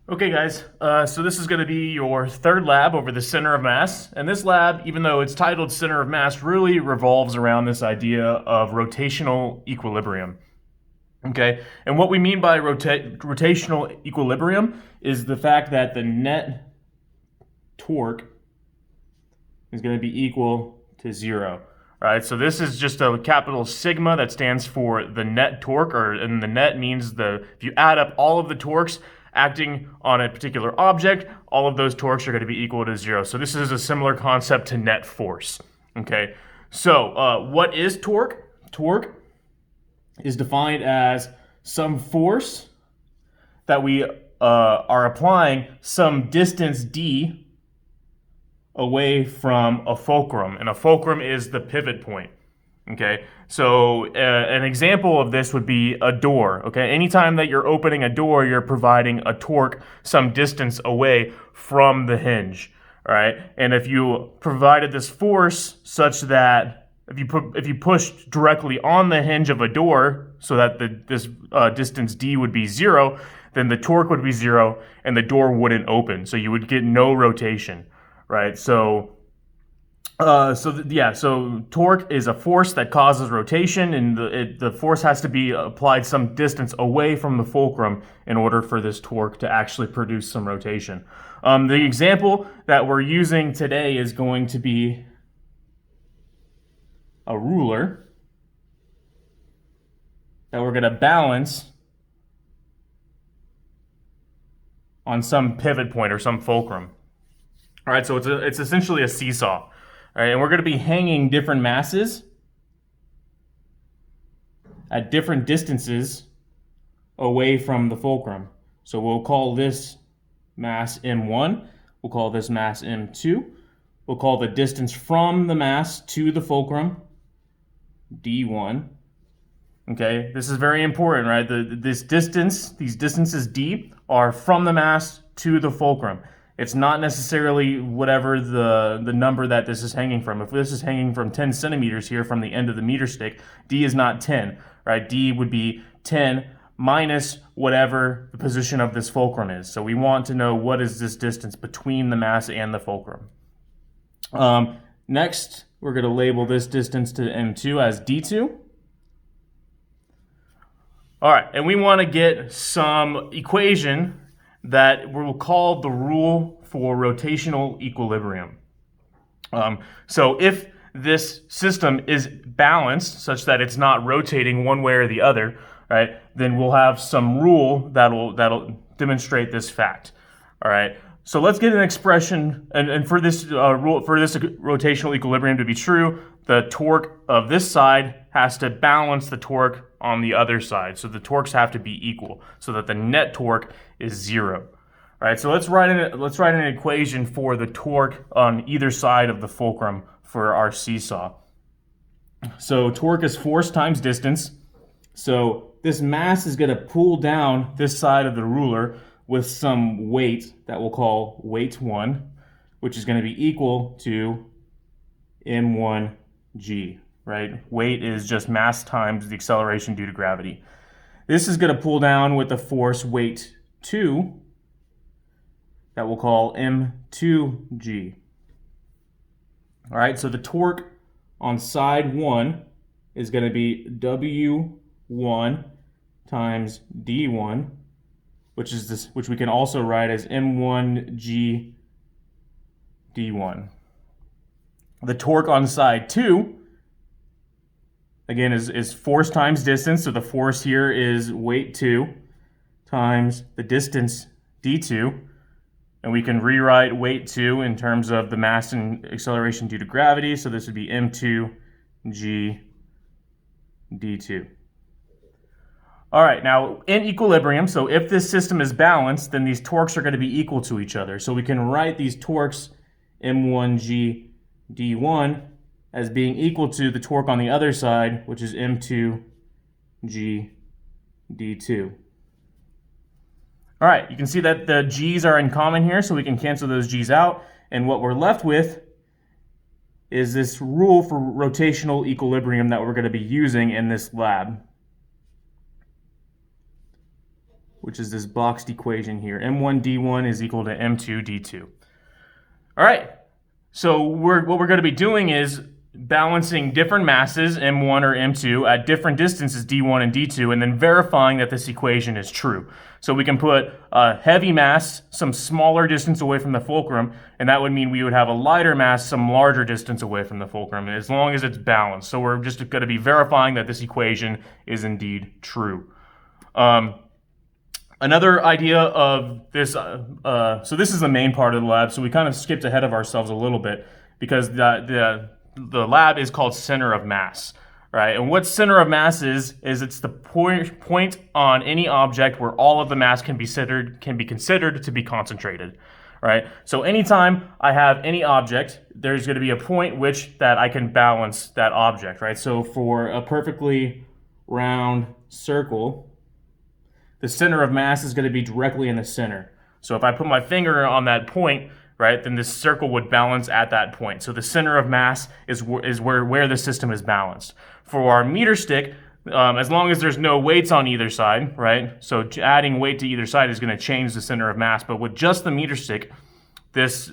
Okay, guys, so this is going to be your third lab over the center of mass. And this lab, even though it's titled center of mass, really revolves around this idea of rotational equilibrium. Okay, and what we mean by rotational equilibrium is the fact that the net torque is going to be equal to zero. All right, so this is just a capital sigma that stands for the net torque, and the net means if you add up all of the torques acting on a particular object, all of those torques are going to be equal to zero. So this is a similar concept to net force. Okay, so what is torque? Torque is defined as some force that we are applying some distance d away from a fulcrum, and a fulcrum is the pivot point. Okay, so an example of this would be a door. Okay, anytime that you're opening a door, you're providing a torque some distance away from the hinge. All right, and if you provided this force such that if you pushed directly on the hinge of a door, so that this distance d would be zero, then the torque would be zero, and the door wouldn't open. So you would get no rotation. Right, so torque is a force that causes rotation, and the force has to be applied some distance away from the fulcrum in order for this torque to actually produce some rotation. The example that we're using today is going to be a ruler that we're going to balance on some pivot point or some fulcrum. All right, so it's essentially a seesaw. All right, and we're going to be hanging different masses at different distances away from the fulcrum. So we'll call this mass M1. We'll call this mass M2. We'll call the distance from the mass to the fulcrum D1. Okay, this is very important, right? These distances D are from the mass to the fulcrum. It's not necessarily whatever the number that this is hanging from. If this is hanging from 10 centimeters here from the end of the meter stick, D is not 10, right? D would be 10 minus whatever the position of this fulcrum is. So we want to know what is this distance between the mass and the fulcrum. Next, we're going to label this distance to M2 as D2. All right, and we want to get some equation that we'll call the rule for rotational equilibrium. So if this system is balanced such that it's not rotating one way or the other, right, then we'll have some rule that'll demonstrate this fact. All right. So let's get an expression, and for this rotational equilibrium to be true, the torque of this side has to balance the torque on the other side. So the torques have to be equal, so that the net torque is zero. All right, so let's write an equation for the torque on either side of the fulcrum for our seesaw. So torque is force times distance. So this mass is going to pull down this side of the ruler with some weight that we'll call weight 1, which is going to be equal to m1g, right? Weight is just mass times the acceleration due to gravity. This is going to pull down with the force weight 2 that we'll call m2g. All right, so the torque on side 1 is going to be w1 times d1, which we can also write as m1g d1. The torque on side 2, again, is force times distance. So the force here is weight 2 times the distance d2. And we can rewrite weight 2 in terms of the mass and acceleration due to gravity. So this would be m2g d2. All right, now in equilibrium, so if this system is balanced, then these torques are going to be equal to each other. So we can write these torques m1g d1 as being equal to the torque on the other side, which is m2g d2. All right, you can see that the g's are in common here, so we can cancel those g's out. And what we're left with is this rule for rotational equilibrium that we're going to be using in this lab, which is this boxed equation here. M1d1 is equal to M2d2. All right, so what we're going to be doing is balancing different masses, M1 or M2, at different distances, D1 and D2, and then verifying that this equation is true. So we can put a heavy mass some smaller distance away from the fulcrum, and that would mean we would have a lighter mass some larger distance away from the fulcrum, as long as it's balanced. So we're just going to be verifying that this equation is indeed true. Another idea of this, so this is the main part of the lab, so we kind of skipped ahead of ourselves a little bit because the lab is called center of mass, right? And what center of mass is it's the point on any object where all of the mass can be considered to be concentrated, right? So anytime I have any object, there's going to be a point that I can balance that object, right? So for a perfectly round circle, the center of mass is going to be directly in the center. So if I put my finger on that point, right, then this circle would balance at that point. So the center of mass is where the system is balanced. For our meter stick, as long as there's no weights on either side, right, so adding weight to either side is going to change the center of mass. But with just the meter stick, this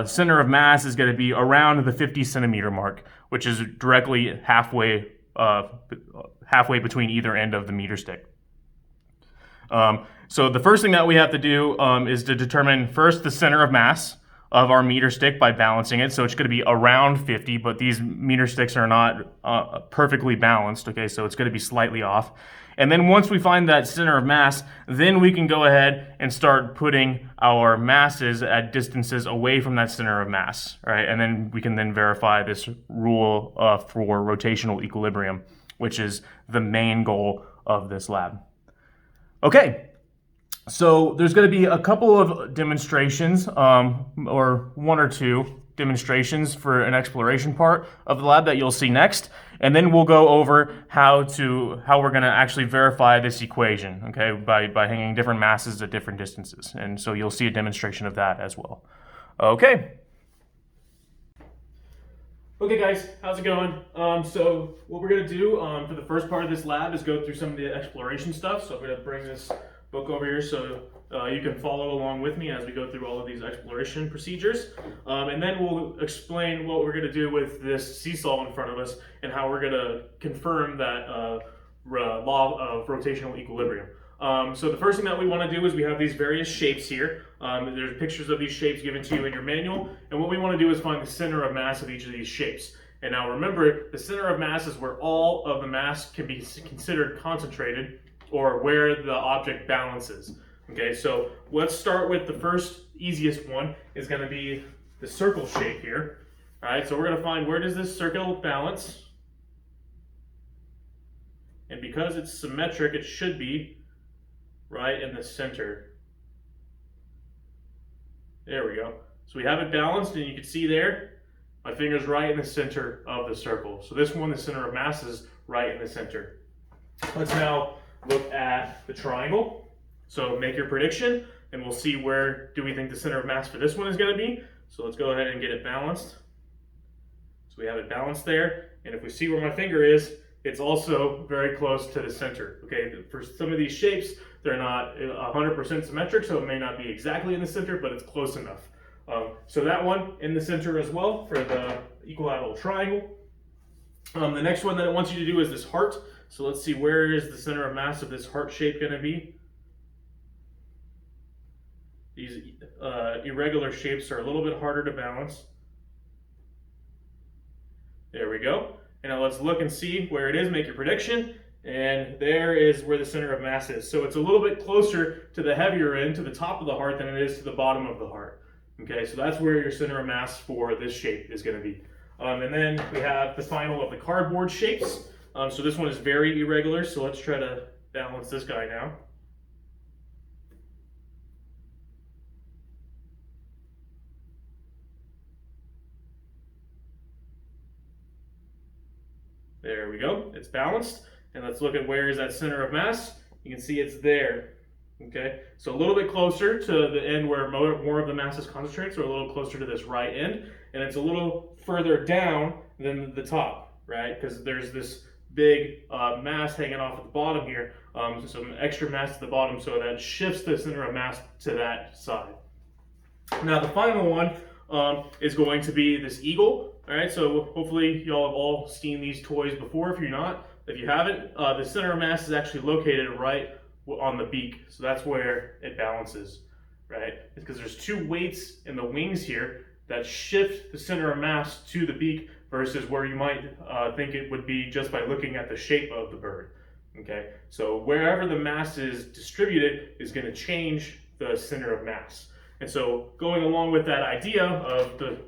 center of mass is going to be around the 50 centimeter mark, which is directly halfway between either end of the meter stick. So the first thing that we have to do is to determine first the center of mass of our meter stick by balancing it. So it's going to be around 50, but these meter sticks are not perfectly balanced, okay? So it's going to be slightly off. And then once we find that center of mass, then we can go ahead and start putting our masses at distances away from that center of mass, right? And then we can then verify this rule for rotational equilibrium, which is the main goal of this lab. Okay, so there's going to be a couple of demonstrations, or one or two demonstrations for an exploration part of the lab that you'll see next, and then we'll go over how we're going to actually verify this equation, okay, by hanging different masses at different distances. And so you'll see a demonstration of that as well. Okay. Okay guys, how's it going? So what we're going to do for the first part of this lab is go through some of the exploration stuff. So I'm going to bring this book over here so you can follow along with me as we go through all of these exploration procedures. And then we'll explain what we're going to do with this seesaw in front of us and how we're going to confirm that law of rotational equilibrium. So the first thing that we want to do is we have these various shapes here. There's pictures of these shapes given to you in your manual, and what we want to do is find the center of mass of each of these shapes. And now remember, the center of mass is where all of the mass can be considered concentrated, or where the object balances. Okay, so let's start with the first easiest one is going to be the circle shape here. All right, so we're going to find where does this circle balance, and because it's symmetric, it should be right in the center. There we go. So we have it balanced, and you can see there, my finger's right in the center of the circle. So this one, the center of mass is right in the center. Let's now look at the triangle. So make your prediction, and we'll see where do we think the center of mass for this one is going to be. So let's go ahead and get it balanced. So we have it balanced there, and if we see where my finger is, it's also very close to the center. Okay, for some of these shapes, they're not 100% symmetric, so it may not be exactly in the center, but it's close enough. So that one in the center as well for the equilateral triangle. The next one that it wants you to do is this heart. So let's see, where is the center of mass of this heart shape going to be? These irregular shapes are a little bit harder to balance. There we go. And now let's look and see where it is, make your prediction. And there is where the center of mass is. So it's a little bit closer to the heavier end, to the top of the heart, than it is to the bottom of the heart. Okay, so that's where your center of mass for this shape is going to be. And then we have the final of the cardboard shapes. So this one is very irregular, so let's try to balance this guy now. There we go, it's balanced. And let's look at where is that center of mass. You can see it's there. Okay, so a little bit closer to the end where more of the mass is concentrated, so a little closer to this right end, and it's a little further down than the top, right? Because there's this big mass hanging off at the bottom here, so some extra mass at the bottom, so that shifts the center of mass to that side. Now the final one is going to be this eagle. All right, so hopefully y'all have all seen these toys before. If you haven't, the center of mass is actually located right on the beak, so that's where it balances, right? It's because there's two weights in the wings here that shift the center of mass to the beak versus where you might think it would be just by looking at the shape of the bird. Okay, so wherever the mass is distributed is going to change the center of mass. And so going along with that idea of the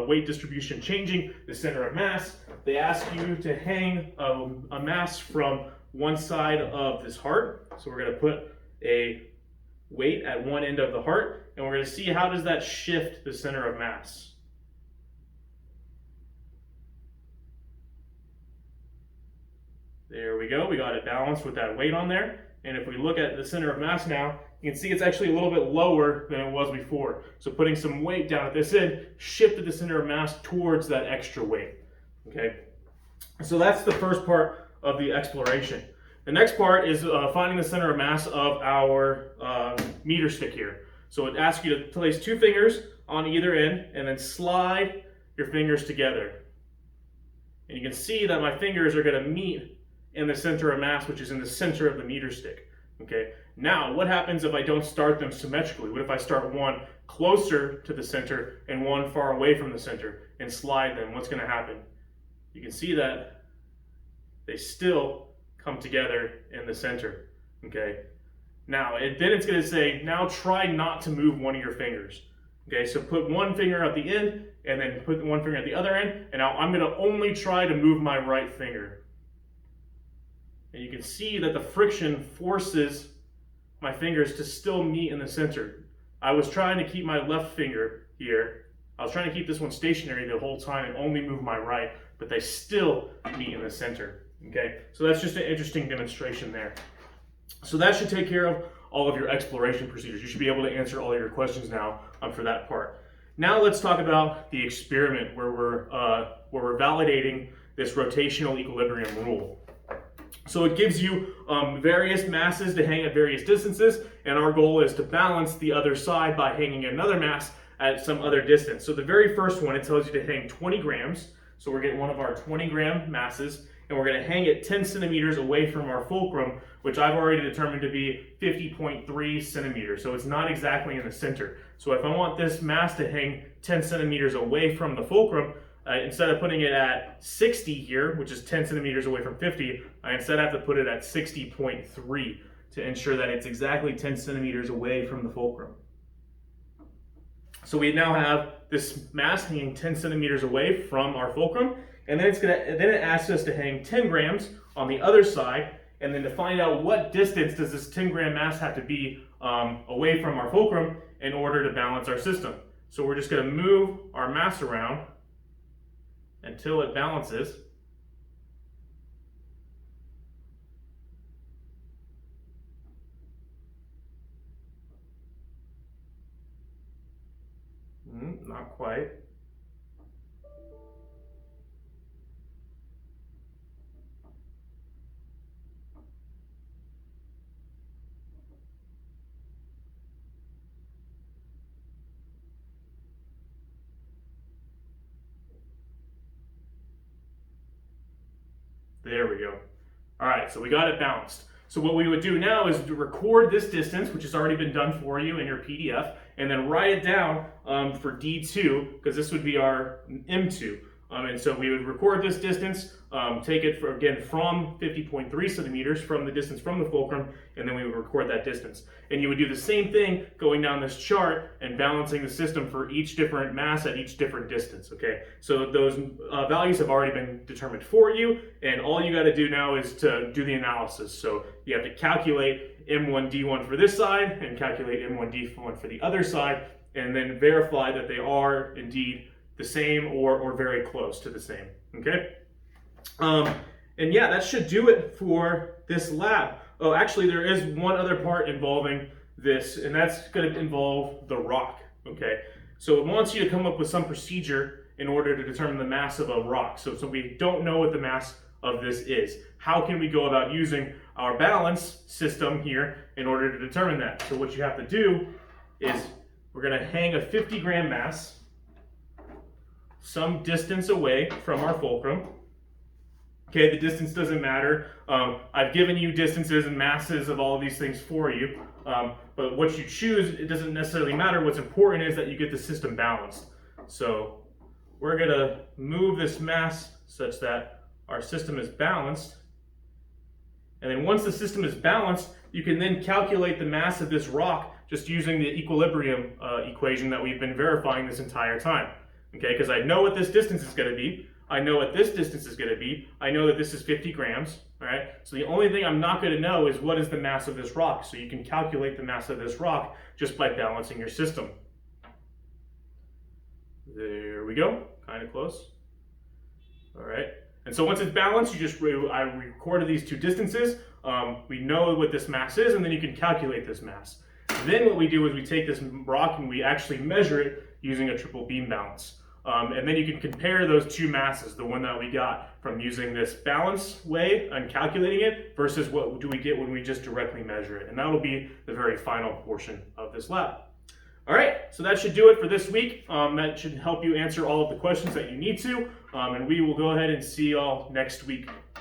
weight distribution changing the center of mass, they ask you to hang a mass from one side of this heart. So we're going to put a weight at one end of the heart, and we're going to see how does that shift the center of mass. There we go, we got it balanced with that weight on there. And if we look at the center of mass now, you can see it's actually a little bit lower than it was before. So putting some weight down at this end shifted the center of mass towards that extra weight. Okay, so that's the first part of the exploration. The next part is finding the center of mass of our meter stick here. So it asks you to place two fingers on either end and then slide your fingers together. And you can see that my fingers are going to meet in the center of mass, which is in the center of the meter stick. Okay, now what happens if I don't start them symmetrically? What if I start one closer to the center and one far away from the center and slide them? What's going to happen? You can see that they still come together in the center. Okay, now then it's going to say, now try not to move one of your fingers. Okay, so put one finger at the end and then put one finger at the other end, and now I'm going to only try to move my right finger. And you can see that the friction forces my fingers to still meet in the center. I was trying to keep my left finger here. I was trying to keep this one stationary the whole time and only move my right, but they still meet in the center. Okay, so that's just an interesting demonstration there. So that should take care of all of your exploration procedures. You should be able to answer all of your questions now for that part. Now let's talk about the experiment where we're validating this rotational equilibrium rule. So it gives you various masses to hang at various distances, and our goal is to balance the other side by hanging another mass at some other distance. So the very first one, it tells you to hang 20 grams. So we're getting one of our 20-gram masses, and we're going to hang it 10 centimeters away from our fulcrum, which I've already determined to be 50.3 centimeters. So it's not exactly in the center. So if I want this mass to hang 10 centimeters away from the fulcrum, instead of putting it at 60 here, which is 10 centimeters away from 50, I instead have to put it at 60.3 to ensure that it's exactly 10 centimeters away from the fulcrum. So we now have this mass hanging 10 centimeters away from our fulcrum, and then it asks us to hang 10 grams on the other side, and then to find out what distance does this 10-gram mass have to be away from our fulcrum in order to balance our system. So we're just going to move our mass around until it balances. Not quite. There we go. All right, so we got it balanced. So what we would do now is to record this distance, which has already been done for you in your PDF, and then write it down for D2, because this would be our M2. And so we would record this distance, take it again from 50.3 centimeters from the distance from the fulcrum, and then we would record that distance. And you would do the same thing going down this chart and balancing the system for each different mass at each different distance, okay? So those values have already been determined for you, and all you gotta do now is to do the analysis. So you have to calculate M1D1 for this side and calculate M1D1 for the other side, and then verify that they are indeed the same or very close to the same, okay? And yeah, that should do it for this lab. Oh, actually there is one other part involving this, and that's gonna involve the rock, okay? So it wants you to come up with some procedure in order to determine the mass of a rock. So we don't know what the mass of this is. How can we go about using our balance system here in order to determine that? So what you have to do is we're going to hang a 50-gram mass some distance away from our fulcrum. Okay, the distance doesn't matter. I've given you distances and masses of all of these things for you, but what you choose, it doesn't necessarily matter. What's important is that you get the system balanced. So we're going to move this mass such that our system is balanced. And then once the system is balanced, you can then calculate the mass of this rock just using the equilibrium equation that we've been verifying this entire time. Okay, because I know what this distance is going to be. I know what this distance is going to be. I know that this is 50 grams, all right? So the only thing I'm not going to know is what is the mass of this rock. So you can calculate the mass of this rock just by balancing your system. There we go, kind of close. All right, and so once it's balanced, I recorded these two distances. We know what this mass is, and then you can calculate this mass. Then what we do is we take this rock and we actually measure it using a triple beam balance. And then you can compare those two masses, the one that we got from using this balance way and calculating it versus what do we get when we just directly measure it. And that will be the very final portion of this lab. All right, so that should do it for this week. That should help you answer all of the questions that you need to. And we will go ahead and see you all next week.